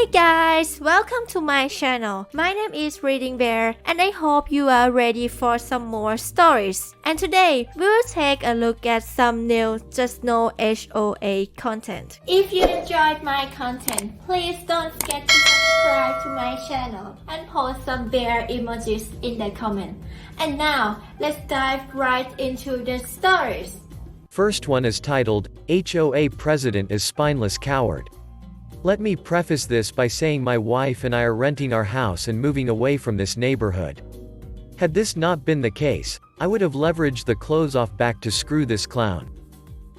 Hey guys, welcome to my channel. My name is ReadingBear and I hope you are ready for some more stories. And today, we will take a look at some new Just No HOA content. If you enjoyed my content, please don't forget to subscribe to my channel and post some bear emojis in the comment. And now, let's dive right into the stories. First one is titled, HOA President is Spineless Coward. Let me preface this by saying my wife and I are renting our house and moving away from this neighborhood. Had this not been the case, I would have leveraged the clothes off back to screw this clown.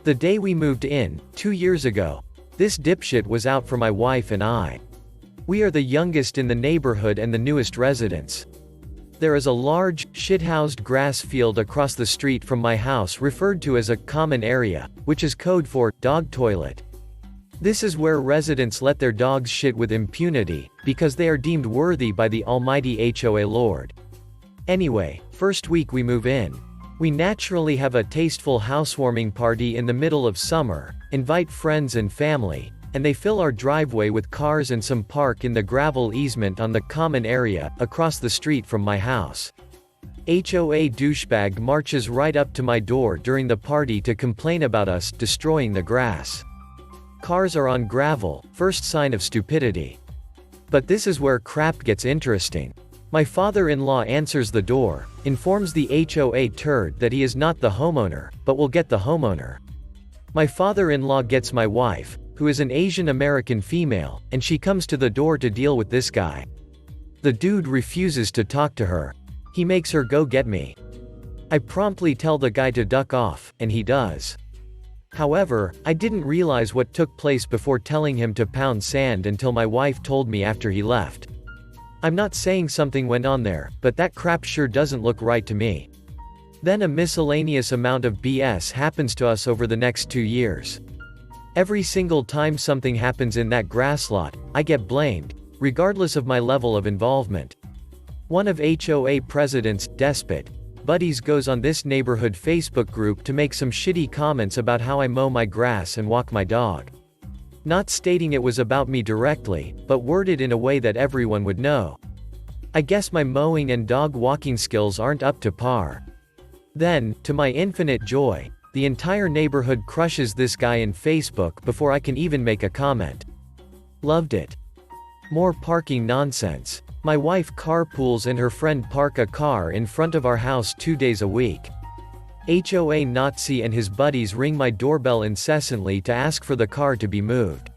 The day we moved in, 2 years ago, this dipshit was out for my wife and I. We are the youngest in the neighborhood and the newest residents. There is a large, shithoused grass field across the street from my house referred to as a common area, which is code for dog toilet. This is where residents let their dogs shit with impunity, because they are deemed worthy by the almighty HOA Lord. Anyway, first week we move in. We naturally have a tasteful housewarming party in the middle of summer, invite friends and family, and they fill our driveway with cars and some park in the gravel easement on the common area, across the street from my house. HOA douchebag marches right up to my door during the party to complain about us destroying the grass. Cars are on gravel, first sign of stupidity. But this is where crap gets interesting. My father-in-law answers the door, informs the HOA turd that he is not the homeowner, but will get the homeowner. My father-in-law gets my wife, who is an Asian American female, and she comes to the door to deal with this guy. The dude refuses to talk to her. He makes her go get me. I promptly tell the guy to duck off, and he does. However, I didn't realize what took place before telling him to pound sand until my wife told me after he left. I'm not saying something went on there, but that crap sure doesn't look right to me. Then a miscellaneous amount of BS happens to us over the next 2 years. Every single time something happens in that grass lot, I get blamed, regardless of my level of involvement. One of HOA President's despot buddies goes on this neighborhood Facebook group to make some shitty comments about how I mow my grass and walk my dog. Not stating it was about me directly, but worded in a way that everyone would know. I guess my mowing and dog walking skills aren't up to par. Then, to my infinite joy, the entire neighborhood crushes this guy in Facebook before I can even make a comment. Loved it. More parking nonsense. My wife carpools and her friend park a car in front of our house 2 days a week. HOA Nazi and his buddies ring my doorbell incessantly to ask for the car to be moved.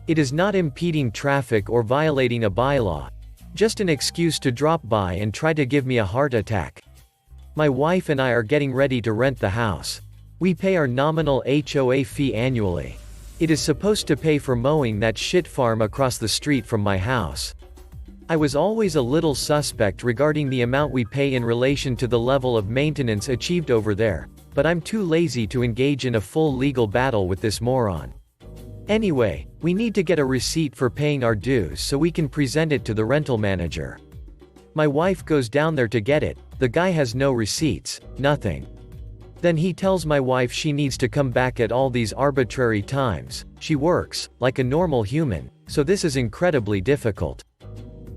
It is not impeding traffic or violating a bylaw, just an excuse to drop by and try to give me a heart attack. My wife and I are getting ready to rent the house. We pay our nominal HOA fee annually. It is supposed to pay for mowing that shit farm across the street from my house. I was always a little suspect regarding the amount we pay in relation to the level of maintenance achieved over there, but I'm too lazy to engage in a full legal battle with this moron. Anyway, we need to get a receipt for paying our dues so we can present it to the rental manager. My wife goes down there to get it, the guy has no receipts, nothing. Then he tells my wife she needs to come back at all these arbitrary times. She works, like a normal human, so this is incredibly difficult.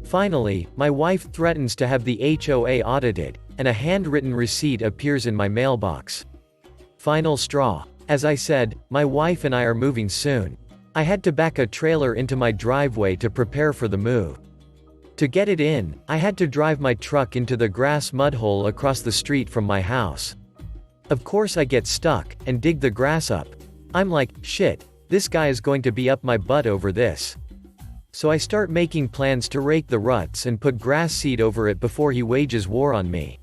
Finally, my wife threatens to have the HOA audited, and a handwritten receipt appears in my mailbox. Final straw. As I said, my wife and I are moving soon. I had to back a trailer into my driveway to prepare for the move. To get it in, I had to drive my truck into the grass mudhole across the street from my house. Of course I get stuck, and dig the grass up. I'm like, shit, this guy is going to be up my butt over this. So I start making plans to rake the ruts and put grass seed over it before he wages war on me.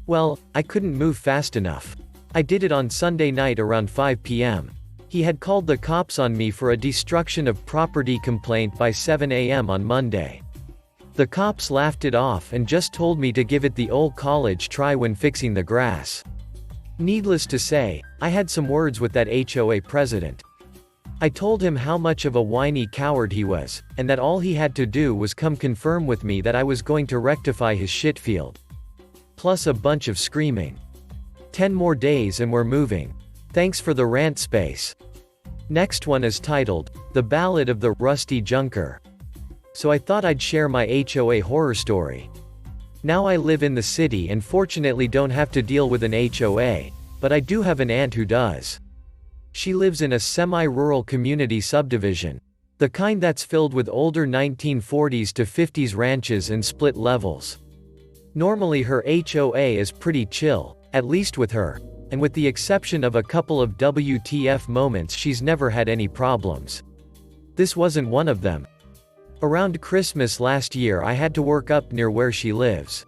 Well, I couldn't move fast enough. I did it on Sunday night around 5 p.m. He had called the cops on me for a destruction of property complaint by 7 a.m. on Monday. The cops laughed it off and just told me to give it the old college try when fixing the grass. Needless to say, I had some words with that HOA president. I told him how much of a whiny coward he was, and that all he had to do was come confirm with me that I was going to rectify his shitfield. Plus a bunch of screaming. 10 more days and we're moving. Thanks for the rant space. Next one is titled, The Ballad of the Rusty Junker. so I thought I'd share my HOA horror story. Now I live in the city and fortunately don't have to deal with an HOA, but I do have an aunt who does. She lives in a semi-rural community subdivision. The kind that's filled with older 1940s to 50s ranches and split levels. Normally her HOA is pretty chill, at least with her, and with the exception of a couple of WTF moments she's never had any problems. This wasn't one of them. Around Christmas last year I had to work up near where she lives.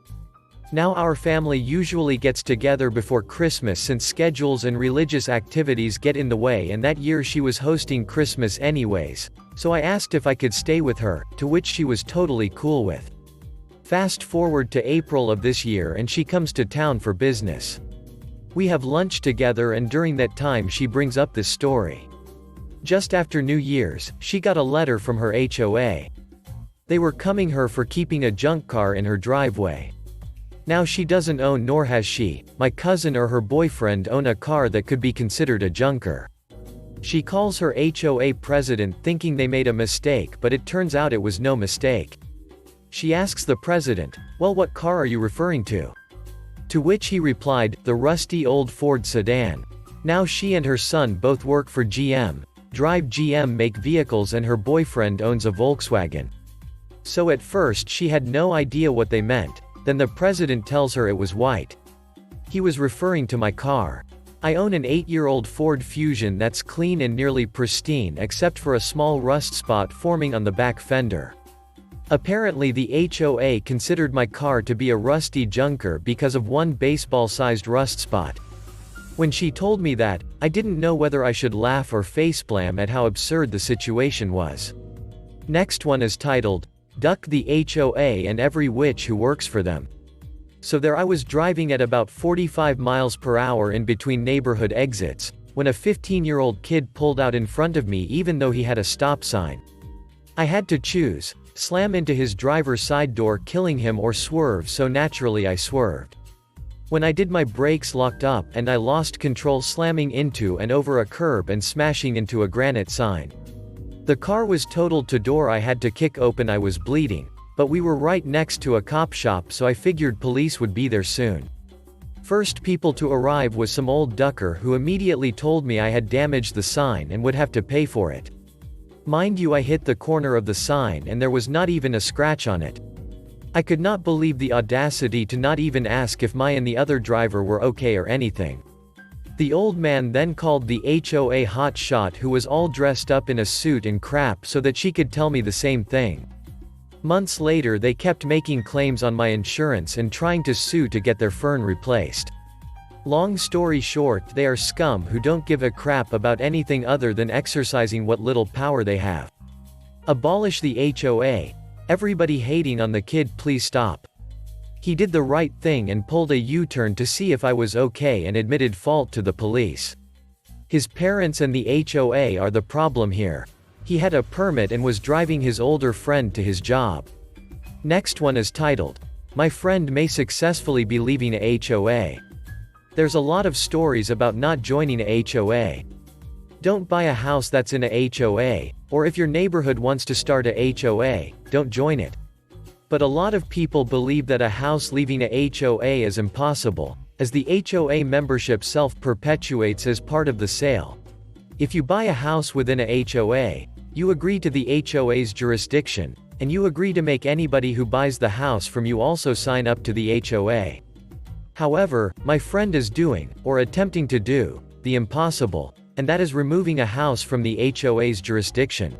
Now our family usually gets together before Christmas since schedules and religious activities get in the way, and that year she was hosting Christmas anyways, so I asked if I could stay with her, to which she was totally cool with. Fast forward to April of this year and she comes to town for business. We have lunch together and during that time she brings up this story. Just after New Year's, she got a letter from her HOA. They were coming her for keeping a junk car in her driveway. Now she doesn't own, nor has she, my cousin or her boyfriend own a car that could be considered a junker. She calls her HOA president thinking they made a mistake, but it turns out it was no mistake. She asks the president, "Well, what car are you referring to?" To which he replied, "The rusty old Ford sedan." Now she and her son both work for GM, drive GM make vehicles, and her boyfriend owns a Volkswagen. So at first she had no idea what they meant. Then the president tells her it was white. He was referring to my car. I own an 8-year-old Ford Fusion that's clean and nearly pristine except for a small rust spot forming on the back fender. Apparently the HOA considered my car to be a rusty junker because of one baseball-sized rust spot. When she told me that, I didn't know whether I should laugh or facepalm at how absurd the situation was. Next one is titled, "Duck the HOA and Every Witch Who Works for Them." So there I was driving at about 45 miles per hour in between neighborhood exits, when a 15-year-old kid pulled out in front of me even though he had a stop sign. I had to choose, slam into his driver's side door killing him or swerve, so naturally I swerved. When I did, my brakes locked up and I lost control, slamming into and over a curb and smashing into a granite sign. The car was totaled to door I had to kick open. I was bleeding, but we were right next to a cop shop, so I figured police would be there soon. First people to arrive was some old ducker who immediately told me I had damaged the sign and would have to pay for it. Mind you, I hit the corner of the sign and there was not even a scratch on it. I could not believe the audacity to not even ask if my and the other driver were okay or anything. The old man then called the HOA hotshot who was all dressed up in a suit and crap so that she could tell me the same thing. Months later they kept making claims on my insurance and trying to sue to get their fern replaced. Long story short, they are scum who don't give a crap about anything other than exercising what little power they have. Abolish the HOA. Everybody hating on the kid, please stop. He did the right thing and pulled a U-turn to see if I was okay and admitted fault to the police. His parents and the HOA are the problem here. He had a permit and was driving his older friend to his job. Next one is titled, "My friend may successfully be leaving a HOA." There's a lot of stories about not joining a HOA. Don't buy a house that's in a HOA, or if your neighborhood wants to start a HOA, don't join it. But a lot of people believe that a house leaving a HOA is impossible, as the HOA membership self-perpetuates as part of the sale. If you buy a house within a HOA, you agree to the HOA's jurisdiction, and you agree to make anybody who buys the house from you also sign up to the HOA. However, my friend is doing, or attempting to do, the impossible, and that is removing a house from the HOA's jurisdiction.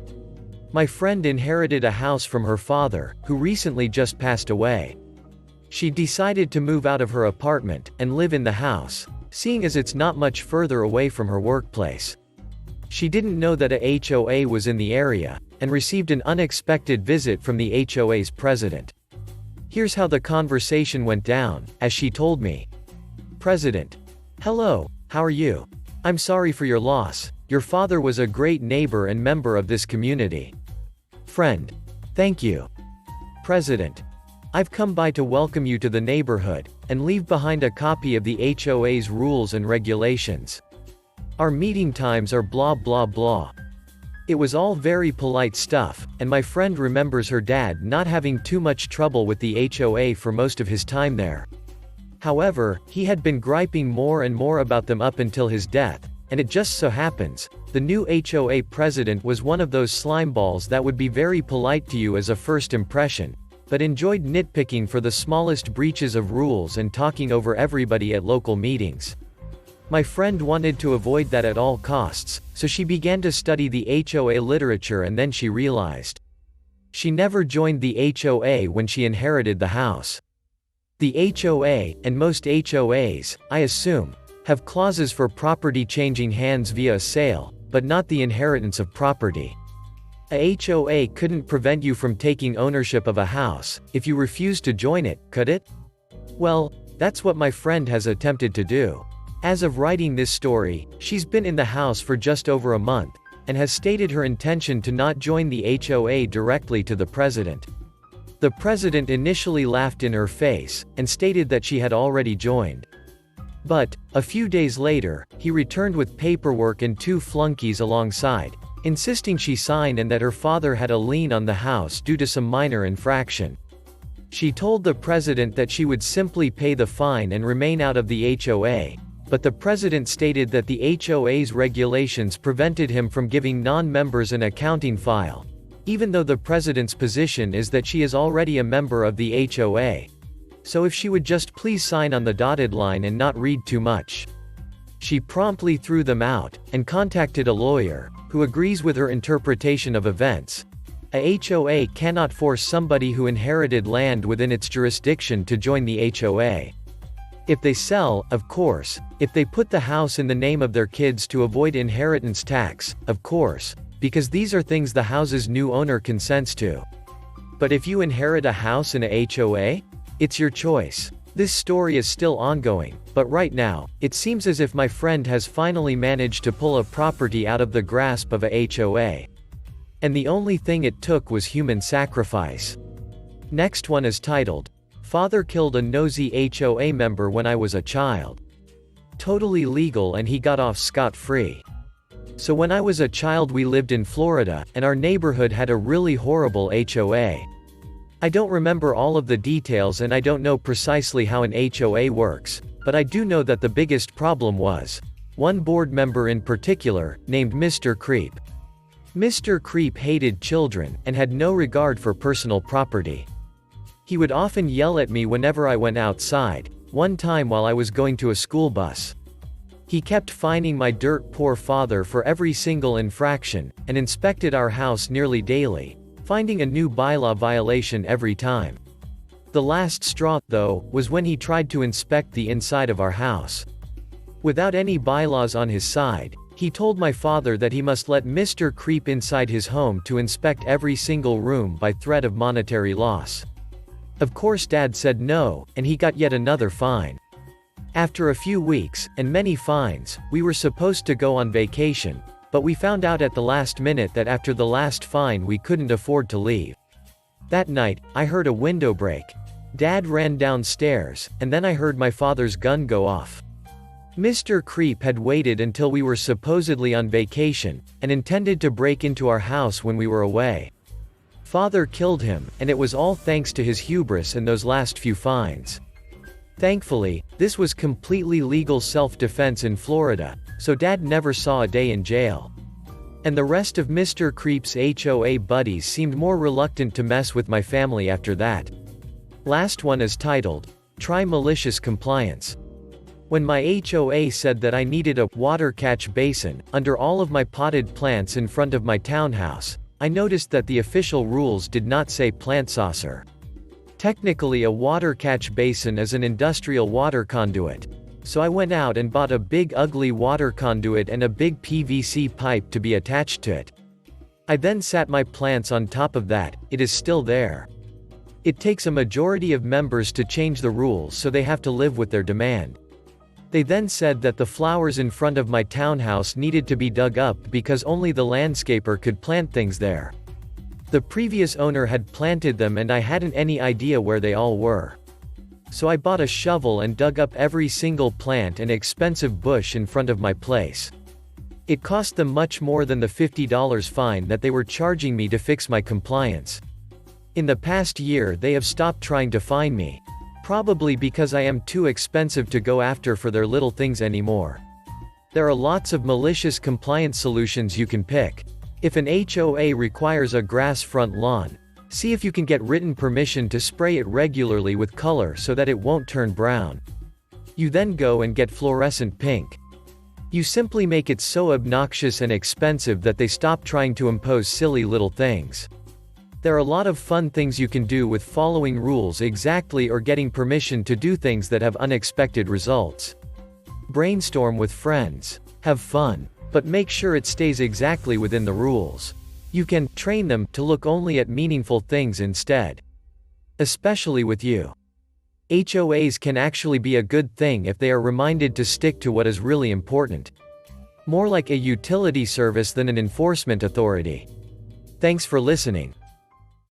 My friend inherited a house from her father, who recently just passed away. She decided to move out of her apartment, and live in the house, seeing as it's not much further away from her workplace. She didn't know that a HOA was in the area, and received an unexpected visit from the HOA's president. Here's how the conversation went down, as she told me. President: "Hello, how are you? I'm sorry for your loss. Your father was a great neighbor and member of this community." Friend: "Thank you." President: "I've come by to welcome you to the neighborhood, and leave behind a copy of the HOA's rules and regulations. Our meeting times are blah blah blah." It was all very polite stuff, and my friend remembers her dad not having too much trouble with the HOA for most of his time there. However, he had been griping more and more about them up until his death, and it just so happens, the new HOA president was one of those slimeballs that would be very polite to you as a first impression, but enjoyed nitpicking for the smallest breaches of rules and talking over everybody at local meetings. My friend wanted to avoid that at all costs, so she began to study the HOA literature, and then she realized she never joined the HOA when she inherited the house. The HOA, and most HOAs, I assume, have clauses for property changing hands via a sale, but not the inheritance of property. A HOA couldn't prevent you from taking ownership of a house if you refused to join it, could it? Well, that's what my friend has attempted to do. As of writing this story, she's been in the house for just over a month, and has stated her intention to not join the HOA directly to the president. The president initially laughed in her face, and stated that she had already joined. But, a few days later, he returned with paperwork and 2 flunkies alongside, insisting she sign and that her father had a lien on the house due to some minor infraction. She told the president that she would simply pay the fine and remain out of the HOA, but the president stated that the HOA's regulations prevented him from giving non-members an accounting file, even though the president's position is that she is already a member of the HOA. So if she would just please sign on the dotted line and not read too much. She promptly threw them out, and contacted a lawyer, who agrees with her interpretation of events. A HOA cannot force somebody who inherited land within its jurisdiction to join the HOA. If they sell, of course; if they put the house in the name of their kids to avoid inheritance tax, of course, because these are things the house's new owner consents to. But if you inherit a house in a HOA, it's your choice. This story is still ongoing, but right now, it seems as if my friend has finally managed to pull a property out of the grasp of a HOA. And the only thing it took was human sacrifice. Next one is titled, "Father Killed a Nosy HOA Member When I Was a Child." Totally legal, and he got off scot-free. So when I was a child we lived in Florida, and our neighborhood had a really horrible HOA. I don't remember all of the details and I don't know precisely how an HOA works, but I do know that the biggest problem was one board member in particular, named Mr. Creep. Mr. Creep hated children, and had no regard for personal property. He would often yell at me whenever I went outside, one time while I was going to a school bus. He kept fining my dirt poor father for every single infraction, and inspected our house nearly daily, finding a new bylaw violation every time. The last straw, though, was when he tried to inspect the inside of our house. Without any bylaws on his side, he told my father that he must let Mr. Creep inside his home to inspect every single room by threat of monetary loss. Of course Dad said no, and he got yet another fine. After a few weeks, and many fines, we were supposed to go on vacation, but we found out at the last minute that after the last fine we couldn't afford to leave. That night, I heard a window break. Dad ran downstairs, and then I heard my father's gun go off. Mr. Creep had waited until we were supposedly on vacation, and intended to break into our house when we were away. Father killed him, and it was all thanks to his hubris and those last few fines. Thankfully, this was completely legal self-defense in Florida, so Dad never saw a day in jail. And the rest of Mr. Creep's HOA buddies seemed more reluctant to mess with my family after that. Last one is titled, "Try Malicious Compliance." When my HOA said that I needed a water catch basin under all of my potted plants in front of my townhouse, I noticed that the official rules did not say plant saucer. Technically, a water catch basin is an industrial water conduit. So I went out and bought a big ugly water conduit and a big PVC pipe to be attached to it. I then sat my plants on top of that. It is still there. It takes a majority of members to change the rules, so they have to live with their demand. They then said that the flowers in front of my townhouse needed to be dug up because only the landscaper could plant things there. The previous owner had planted them and I hadn't any idea where they all were. So I bought a shovel and dug up every single plant and expensive bush in front of my place. It cost them much more than the $50 fine that they were charging me to fix my compliance. In the past year they have stopped trying to fine me. Probably because I am too expensive to go after for their little things anymore. There are lots of malicious compliance solutions you can pick. If an HOA requires a grass front lawn, see if you can get written permission to spray it regularly with color so that it won't turn brown. You then go and get fluorescent pink. You simply make it so obnoxious and expensive that they stop trying to impose silly little things. There are a lot of fun things you can do with following rules exactly or getting permission to do things that have unexpected results. Brainstorm with friends. Have fun. But make sure it stays exactly within the rules. You can train them to look only at meaningful things instead. Especially with you. HOAs can actually be a good thing if they are reminded to stick to what is really important. More like a utility service than an enforcement authority. Thanks for listening.